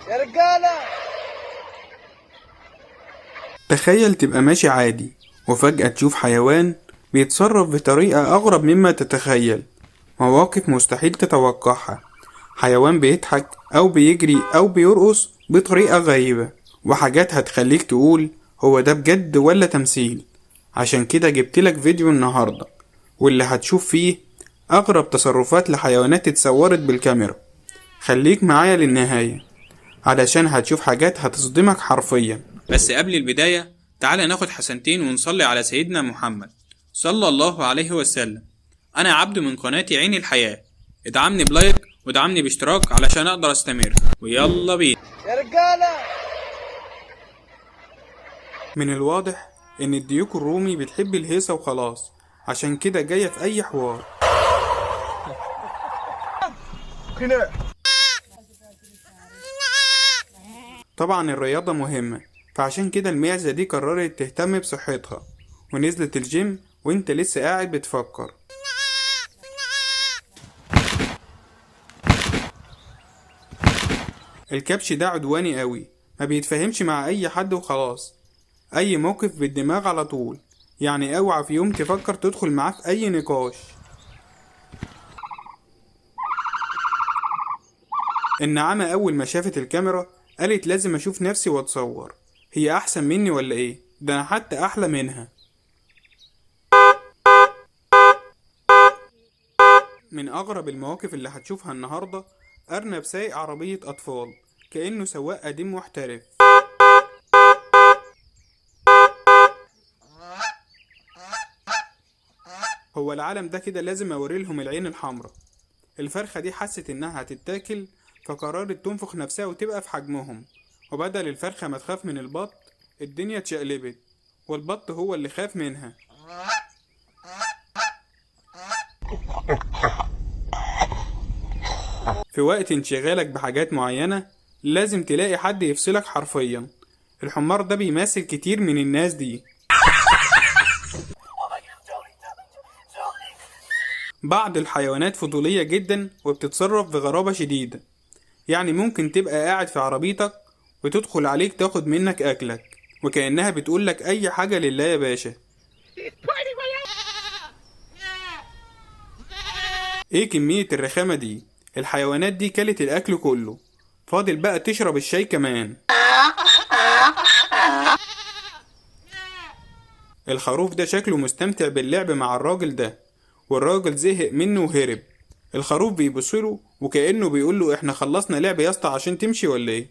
يا رجالة. تخيل تبقى ماشي عادي وفجأة تشوف حيوان بيتصرف بطريقة أغرب مما تتخيل. مواقف مستحيل تتوقعها. حيوان بيضحك أو بيجري أو بيرقص بطريقة غريبة، وحاجات هتخليك تقول هو ده بجد ولا تمثيل. عشان كده جبتلك فيديو النهاردة، واللي هتشوف فيه أغرب تصرفات لحيوانات اتصورت بالكاميرا. خليك معايا للنهاية علشان هتشوف حاجات هتصدمك حرفيا. بس قبل البداية تعالى ناخد حسنتين ونصلي على سيدنا محمد صلى الله عليه وسلم. أنا عبد من قناتي عين الحياة، ادعمني بلايك وادعمني باشتراك علشان أقدر أستمر، ويلا بينا يا رجالة. من الواضح إن الديوك الرومي بتحب الهيصة وخلاص، عشان كده جاية في أي حوار. طبعا الرياضة مهمة، فعشان كده المعزة دي قررت تهتم بصحتها ونزلت الجيم، وانت لسه قاعد بتفكر. الكبش ده عدواني قوي، ما بيتفهمش مع اي حد وخلاص. اي موقف بالدماغ على طول، يعني اوعى في يوم تفكر تدخل معاه في اي نقاش. النعامة اول ما شافت الكاميرا قالت لازم اشوف نفسي واتصور. هي احسن مني ولا ايه؟ ده انا حتى احلى منها. من اغرب المواقف اللي هتشوفها النهاردة ارنب سايق عربية اطفال كأنه سواق قديم محترف. هو العالم ده كده لازم اوريلهم العين الحمراء. الفرخة دي حست انها هتتاكل، فقررت تنفخ نفسها وتبقى في حجمهم، وبدل الفرخة ما تخاف من البط الدنيا اتشقلبت، والبط هو اللي خاف منها. في وقت انشغالك بحاجات معينة لازم تلاقي حد يفصلك حرفيا. الحمار ده بيمثل كتير من الناس دي. بعض الحيوانات فضولية جدا وبتتصرف بغرابة شديدة، يعني ممكن تبقى قاعد في عربيتك وتدخل عليك تاخد منك أكلك، وكأنها بتقولك أي حاجة لله يا باشا. ايه كمية الرخامة دي؟ الحيوانات دي كلت الأكل كله، فاضل بقى تشرب الشاي كمان. الخروف ده شكله مستمتع باللعب مع الراجل ده، والراجل زهق منه وهرب. الخروف بيبصله وكأنه بيقوله احنا خلصنا لعب يا اسطى عشان تمشي ولا ايه؟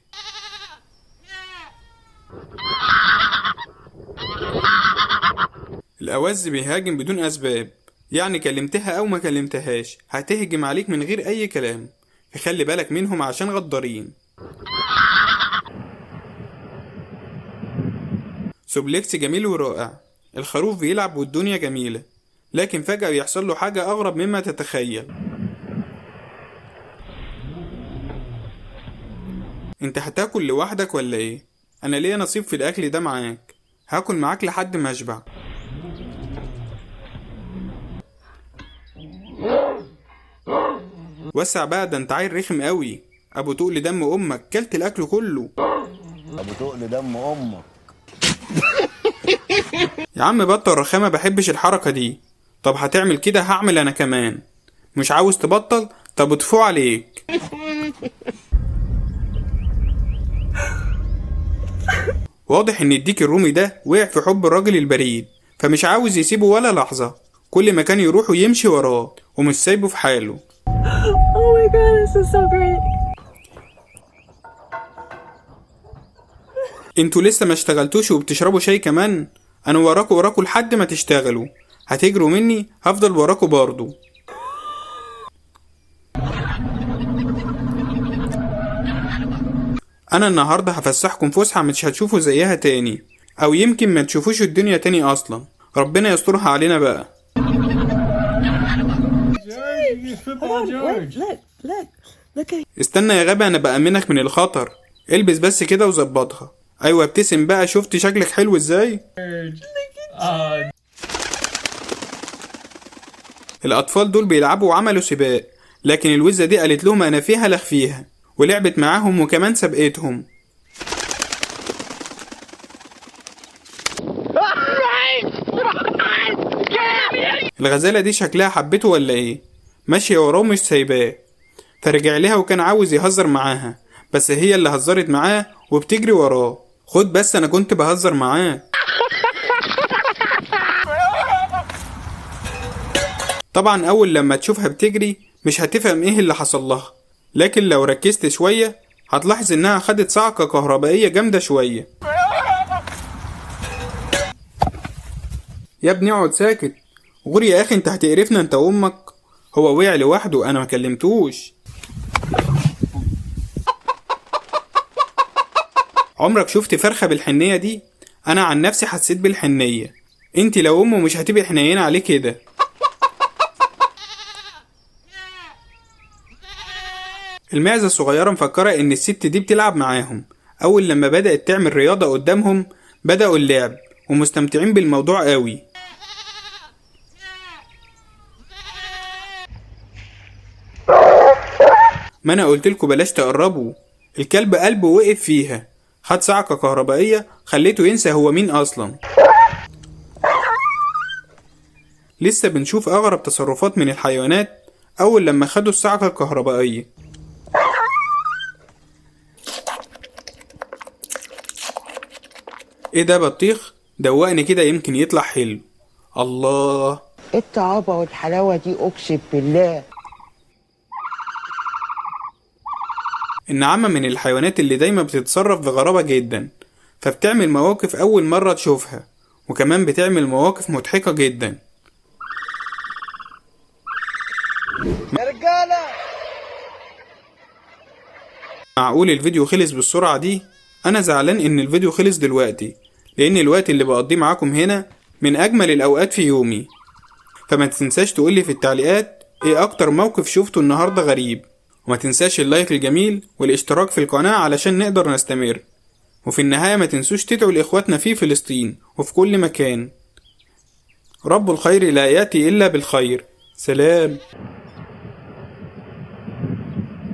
الأوز بيهاجم بدون أسباب، يعني كلمتها أو ما كلمتهاش هتهجم عليك من غير أي كلام، فخلي بالك منهم عشان غدارين. سوبليكس جميل ورائع. الخروف بيلعب والدنيا جميلة، لكن فجأة بيحصل له حاجة أغرب مما تتخيل. انت هتاكل لوحدك ولا ايه؟ انا ليا نصيب في الاكل ده معاك، هاكل معاك لحد ما اشبع. وسع بقى، ده انت عيل رخم قوي. ابو تقل دم امك كلت الاكل كله. ابو تقل دم امك. يا عم بطل رخامة، بحبش الحركة دي. طب هتعمل كده هعمل انا كمان. مش عاوز تبطل؟ طب ادفو عليك. واضح ان الديك الرومي ده وقع في حب الراجل البريد، فمش عاوز يسيبه ولا لحظة. كل مكان يروحه يمشي وراه ومش سايبه في حاله. Oh my god, this is so great. انتوا لسه ما اشتغلتوش وبتشربوا شاي كمان؟ انا وراكوا لحد ما تشتغلوا. هتجروا مني هفضل وراكوا برضو. انا النهاردة هفسحكم فسحة مش هتشوفوا زيها تاني، او يمكن ما تشوفوش الدنيا تاني اصلا. ربنا يسترها علينا بقى. استنى يا غبي، انا بأمنك من الخطر. البس بس كده وظبطها. ايوه ابتسم بقى، شفت شكلك حلو ازاي؟ الاطفال دول بيلعبوا وعملوا سباق، لكن الوزة دي قالت لهم انا فيها لخ فيها، ولعبت معاهم وكمان سبقتهم. الغزالة دي شكلها حبته ولا ايه؟ ماشية وراه مش سايباه، فرجع لها وكان عاوز يهزر معاها، بس هي اللي هزرت معاه وبتجري وراه. خد بس انا كنت بهزر معاه. طبعا اول لما تشوفها بتجري مش هتفهم ايه اللي حصل لها، لكن لو ركزت شوية هتلاحظ انها خدت صعقة كهربائية جامدة شوية. يا ابني اقعد ساكت، غور يا اخي، انت هتقرفنا انت وامك. هو وقع لوحده، انا ما كلمتوش. عمرك شفت فرخة بالحنية دي؟ انا عن نفسي حسيت بالحنية. انت لو امه مش هتبقي حنينة عليه كده. المعزة الصغيرة مفكرة ان الست دي بتلعب معاهم. اول لما بدأت تعمل رياضة قدامهم بدأوا اللعب ومستمتعين بالموضوع قوي. ما انا قلتلكوا بلاش تقربوا. الكلب قلبه وقف فيها، خد صعقة كهربائية خليته ينسى هو مين اصلا. لسه بنشوف اغرب تصرفات من الحيوانات اول لما خدوا الصعقة الكهربائية. ايه ده بطيخ؟ دوقني كده يمكن يطلع حلو. الله، ايه الطعابة والحلاوة دي اقسم بالله. النعامة من الحيوانات اللي دايما بتتصرف بغرابة جدا، فبتعمل مواقف أول مرة تشوفها، وكمان بتعمل مواقف مضحكة جدا. يا رجالة معقول الفيديو خلص بالسرعة دي؟ أنا زعلان إن الفيديو خلص دلوقتي، لأن الوقت اللي بقضيه معاكم هنا من أجمل الأوقات في يومي. فما تنساش تقولي في التعليقات إيه أكتر موقف شوفته النهاردة غريب، وما تنساش اللايك الجميل والاشتراك في القناة علشان نقدر نستمر. وفي النهاية ما تنسوش تدعوا لإخواتنا في فلسطين وفي كل مكان. رب الخير لا يأتي إلا بالخير. سلام.